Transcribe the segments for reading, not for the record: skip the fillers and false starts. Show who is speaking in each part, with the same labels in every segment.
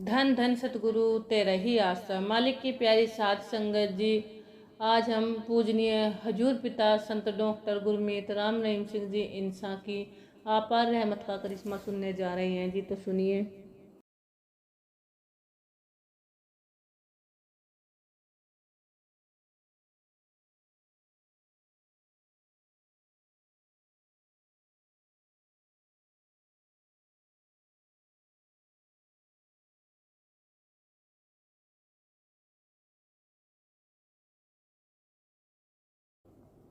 Speaker 1: धन धन सतगुरु तेरा ही आस्था। मालिक की प्यारी साध संगत जी, आज हम पूजनीय हजूर पिता संत डॉक्टर गुरमीत राम रहीम सिंह जी इंसान की अपार रहमत का करिश्मा सुनने जा रहे हैं जी। तो सुनिए।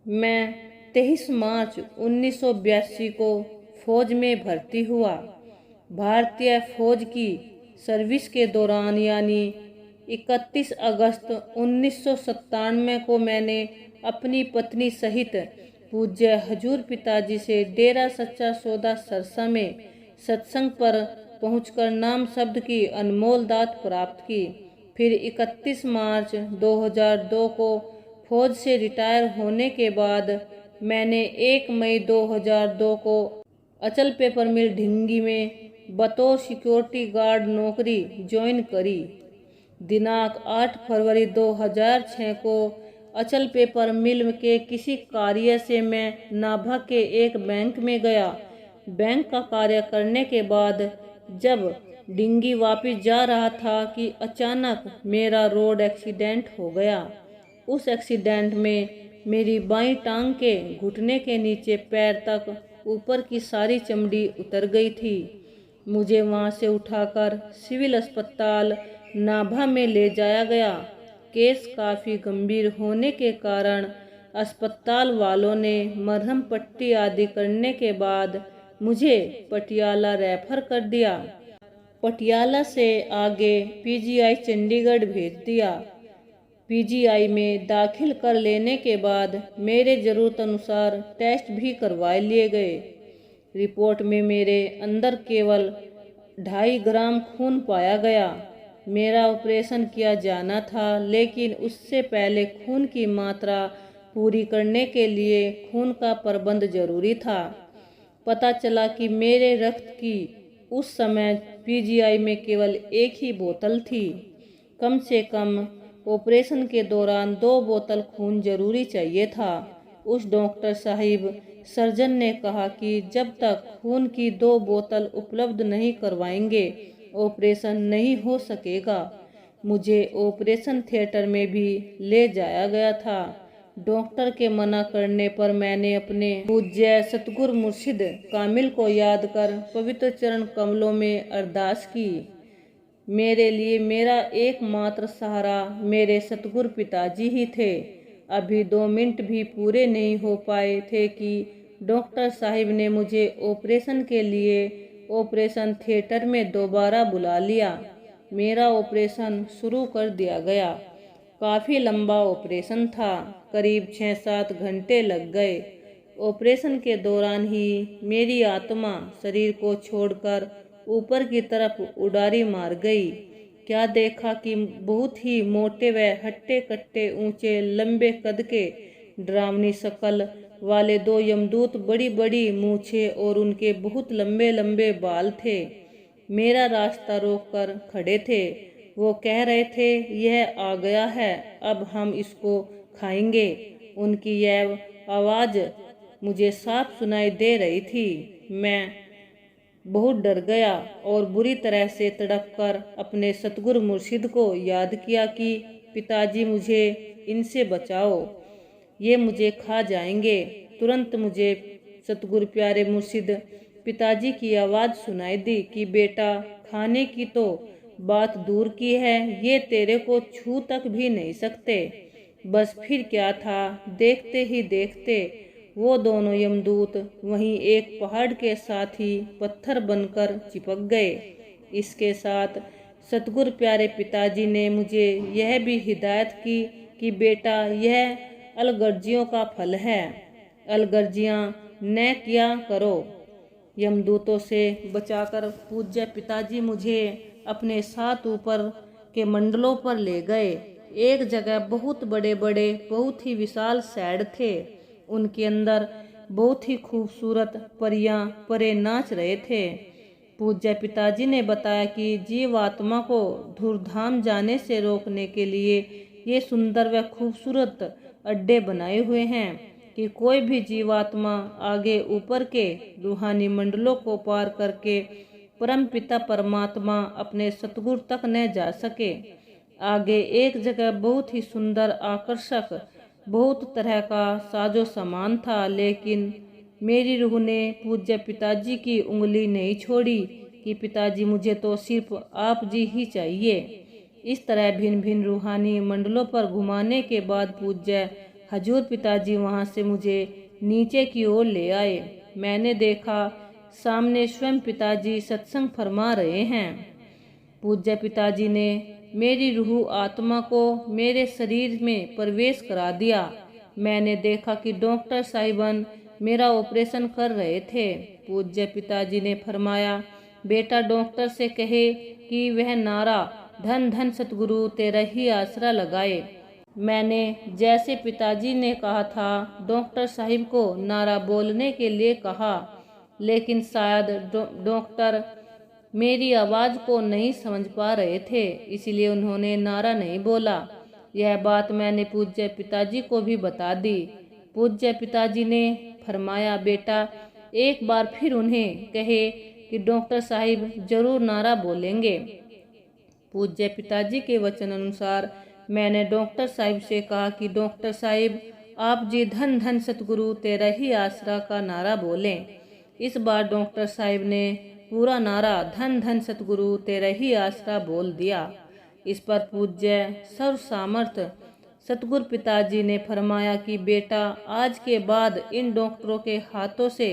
Speaker 1: मैं 23 मार्च 1982 को फौज में भर्ती हुआ। भारतीय फौज की सर्विस के दौरान यानी 31 अगस्त 1997 को मैंने अपनी पत्नी सहित पूज्य हजूर पिताजी से डेरा सच्चा सौदा सरसा में सत्संग पर पहुंचकर नाम शब्द की अनमोल दात प्राप्त की। फिर 31 मार्च 2002 को फौज से रिटायर होने के बाद मैंने 1 मई 2002 को अचल पेपर मिल ढिंगी में बतौर सिक्योरिटी गार्ड नौकरी ज्वाइन करी। दिनांक 8 फरवरी 2006 को अचल पेपर मिल के किसी कार्य से मैं नाभा के एक बैंक में गया। बैंक का कार्य करने के बाद जब डिंगी वापस जा रहा था कि अचानक मेरा रोड एक्सीडेंट हो गया। उस एक्सीडेंट में मेरी बाईं टांग के घुटने के नीचे पैर तक ऊपर की सारी चमड़ी उतर गई थी। मुझे वहां से उठाकर सिविल अस्पताल नाभा में ले जाया गया। केस काफ़ी गंभीर होने के कारण अस्पताल वालों ने मरहम पट्टी आदि करने के बाद मुझे पटियाला रेफर कर दिया। पटियाला से आगे पीजीआई चंडीगढ़ भेज दिया। पीजीआई में दाखिल कर लेने के बाद मेरे ज़रूरत अनुसार टेस्ट भी करवा लिए गए। रिपोर्ट में मेरे अंदर केवल 2.5 ग्राम खून पाया गया। मेरा ऑपरेशन किया जाना था, लेकिन उससे पहले खून की मात्रा पूरी करने के लिए खून का प्रबंध जरूरी था। पता चला कि मेरे रक्त की उस समय पीजीआई में केवल एक ही बोतल थी। कम से कम ऑपरेशन के दौरान 2 बोतल खून जरूरी चाहिए था। उस डॉक्टर साहिब सर्जन ने कहा कि जब तक खून की 2 बोतल उपलब्ध नहीं करवाएंगे ऑपरेशन नहीं हो सकेगा। मुझे ऑपरेशन थिएटर में भी ले जाया गया था। डॉक्टर के मना करने पर मैंने अपने पूज्य सतगुरु मुर्शिद कामिल को याद कर पवित्र चरण कमलों में अरदास की। मेरे लिए मेरा एकमात्र सहारा मेरे सतगुरु पिताजी ही थे। अभी 2 मिनट भी पूरे नहीं हो पाए थे कि डॉक्टर साहिब ने मुझे ऑपरेशन के लिए ऑपरेशन थिएटर में दोबारा बुला लिया। मेरा ऑपरेशन शुरू कर दिया गया। काफ़ी लंबा ऑपरेशन था, करीब 6-7 घंटे लग गए। ऑपरेशन के दौरान ही मेरी आत्मा शरीर को छोड़कर ऊपर की तरफ उड़ारी मार गई। क्या देखा कि बहुत ही मोटे व हट्टे कट्टे ऊंचे लंबे कद के डरावनी शक्ल वाले 2 यमदूत बड़ी बड़ी मूछें और उनके बहुत लंबे लंबे बाल थे। मेरा रास्ता रोककर खड़े थे। वो कह रहे थे, यह आ गया है, अब हम इसको खाएंगे। उनकी यह आवाज़ मुझे साफ सुनाई दे रही थी। मैं बहुत डर गया और बुरी तरह से तड़पकर अपने सतगुरु मुर्शिद को याद किया कि पिताजी मुझे इनसे बचाओ, ये मुझे खा जाएंगे। तुरंत मुझे सतगुरु प्यारे मुर्शिद पिताजी की आवाज़ सुनाई दी कि बेटा, खाने की तो बात दूर की है, ये तेरे को छू तक भी नहीं सकते। बस फिर क्या था, देखते ही देखते वो दोनों यमदूत वहीं एक पहाड़ के साथ ही पत्थर बनकर चिपक गए। इसके साथ सतगुरु प्यारे पिताजी ने मुझे यह भी हिदायत की कि बेटा, यह अलगर्जियों का फल है, अलगर्जियां न किया करो। यमदूतों से बचाकर पूज्य पिताजी मुझे अपने साथ ऊपर के मंडलों पर ले गए। एक जगह बहुत बड़े बड़े बहुत ही विशाल सैड थे। उनके अंदर बहुत ही खूबसूरत परियां परे नाच रहे थे। पूज्य पिताजी ने बताया कि जीवात्मा को धूर्धाम जाने से रोकने के लिए ये सुंदर व खूबसूरत अड्डे बनाए हुए हैं कि कोई भी जीवात्मा आगे ऊपर के रूहानी मंडलों को पार करके परम पिता परमात्मा अपने सतगुरु तक न जा सके। आगे एक जगह बहुत ही सुंदर आकर्षक बहुत तरह का साजो सामान था, लेकिन मेरी रूह ने पूज्य पिताजी की उंगली नहीं छोड़ी कि पिताजी मुझे तो सिर्फ आप जी ही चाहिए। इस तरह भिन्न भिन्न रूहानी मंडलों पर घुमाने के बाद पूज्य हजूर पिताजी वहां से मुझे नीचे की ओर ले आए। मैंने देखा सामने स्वयं पिताजी सत्संग फरमा रहे हैं। पूज्य पिताजी ने मेरी रूह आत्मा को मेरे शरीर में प्रवेश करा दिया। मैंने देखा कि डॉक्टर साहिबान मेरा ऑपरेशन कर रहे थे। पूज्य पिताजी ने फरमाया, बेटा डॉक्टर से कहे कि वह नारा धन धन सतगुरु तेरा ही आसरा लगाए। मैंने जैसे पिताजी ने कहा था डॉक्टर साहिब को नारा बोलने के लिए कहा, लेकिन शायद डॉक्टर मेरी आवाज़ को नहीं समझ पा रहे थे, इसलिए उन्होंने नारा नहीं बोला। यह बात मैंने पूज्य पिताजी को भी बता दी। पूज्य पिताजी ने फरमाया, बेटा एक बार फिर उन्हें कहे कि डॉक्टर साहिब जरूर नारा बोलेंगे। पूज्य पिताजी के वचन अनुसार मैंने डॉक्टर साहिब से कहा कि डॉक्टर साहिब आप जी धन धन सतगुरु तेरा ही आसरा का नारा बोलें। इस बार डॉक्टर साहिब ने पूरा नारा धन धन सतगुरु तेरा ही आसरा बोल दिया। इस पर पूज्य सर्व सामर्थ सतगुरु पिताजी ने फरमाया कि बेटा आज के बाद इन डॉक्टरों के हाथों से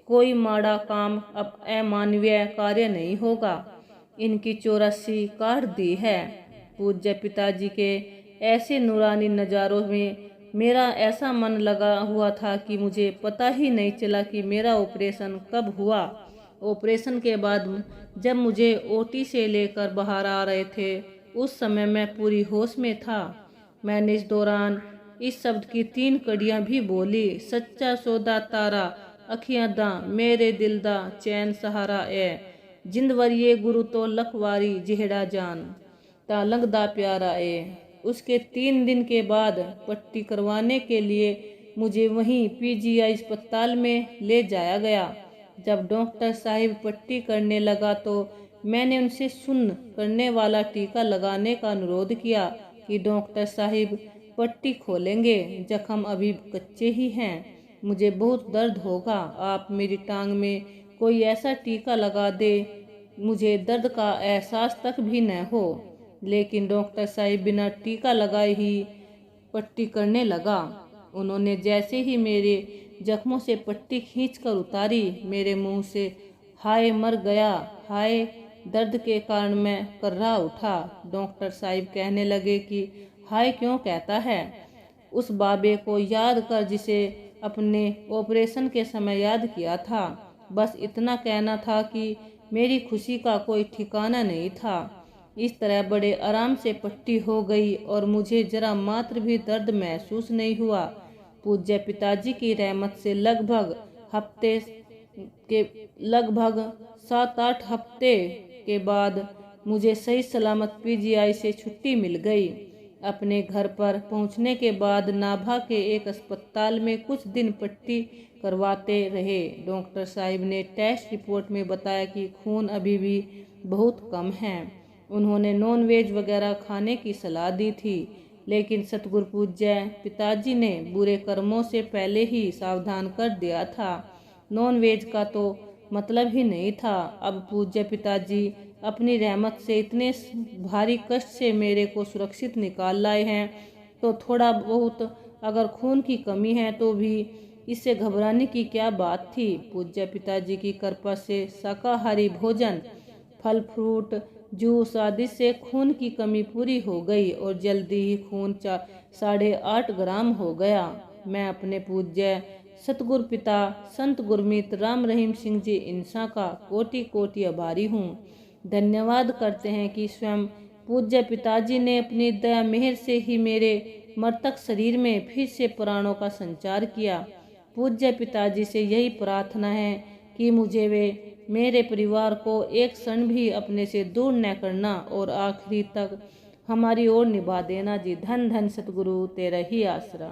Speaker 1: कोई माड़ा काम अब अमानवीय कार्य नहीं होगा। इनकी 84 काट दी है। पूज्य पिताजी के ऐसे नूरानी नज़ारों में मेरा ऐसा मन लगा हुआ था कि मुझे पता ही नहीं चला कि मेरा ऑपरेशन कब हुआ। ऑपरेशन के बाद जब मुझे ओटी से लेकर बाहर आ रहे थे उस समय मैं पूरी होश में था। मैंने इस दौरान इस शब्द की 3 कड़ियाँ भी बोली, सच्चा सौदा तारा अखियां दा मेरे दिल दा चैन सहारा ए जिंदवरिए गुरु तो लखवारी जेहड़ा जान ता लगदा प्यारा ए। उसके 3 दिन के बाद पट्टी करवाने के लिए मुझे वहीं पीजीआई अस्पताल में ले जाया गया। जब डॉक्टर साहिब पट्टी करने लगा तो मैंने उनसे सुन्न करने वाला टीका लगाने का अनुरोध किया कि डॉक्टर साहिब पट्टी खोलेंगे, जख्म अभी कच्चे ही हैं, मुझे बहुत दर्द होगा, आप मेरी टांग में कोई ऐसा टीका लगा दे मुझे दर्द का एहसास तक भी न हो। लेकिन डॉक्टर साहिब बिना टीका लगाए ही पट्टी करने लगा। उन्होंने जैसे ही मेरे जख्मों से पट्टी खींचकर उतारी, मेरे मुंह से हाय मर गया, हाय दर्द के कारण मैं कर्रा उठा। डॉक्टर साहिब कहने लगे कि हाय क्यों कहता है, उस बाबे को याद कर जिसे अपने ऑपरेशन के समय याद किया था। बस इतना कहना था कि मेरी खुशी का कोई ठिकाना नहीं था। इस तरह बड़े आराम से पट्टी हो गई और मुझे जरा मात्र भी दर्द महसूस नहीं हुआ। पूज्य पिताजी की रहमत से लगभग 7-8 हफ्ते के बाद मुझे सही सलामत पीजीआई से छुट्टी मिल गई। अपने घर पर पहुंचने के बाद नाभा के एक अस्पताल में कुछ दिन पट्टी करवाते रहे। डॉक्टर साहिब ने टेस्ट रिपोर्ट में बताया कि खून अभी भी बहुत कम है। उन्होंने नॉन वेज वगैरह खाने की सलाह दी थी, लेकिन सतगुरु पूज्य पिताजी ने बुरे कर्मों से पहले ही सावधान कर दिया था। नॉन वेज का तो मतलब ही नहीं था। अब पूज्य पिताजी अपनी रहमत से इतने भारी कष्ट से मेरे को सुरक्षित निकाल लाए हैं, तो थोड़ा बहुत अगर खून की कमी है तो भी इससे घबराने की क्या बात थी। पूज्य पिताजी की कृपा से शाकाहारी भोजन, फल फ्रूट, जूस आदि से खून की कमी पूरी हो गई और जल्दी ही खून 8.5 ग्राम हो गया। मैं अपने पूज्य सतगुरु पिता संत गुरमीत राम रहीम सिंह जी इंसा का कोटि कोटि आभारी हूँ। धन्यवाद करते हैं कि स्वयं पूज्य पिताजी ने अपनी दया मेहर से ही मेरे मृतक शरीर में फिर से प्राणों का संचार किया। पूज्य पिताजी से यही प्रार्थना है कि मुझे वे मेरे परिवार को एक क्षण भी अपने से दूर न करना और आखिरी तक हमारी ओर निभा देना जी। धन धन सतगुरु तेरा ही आसरा।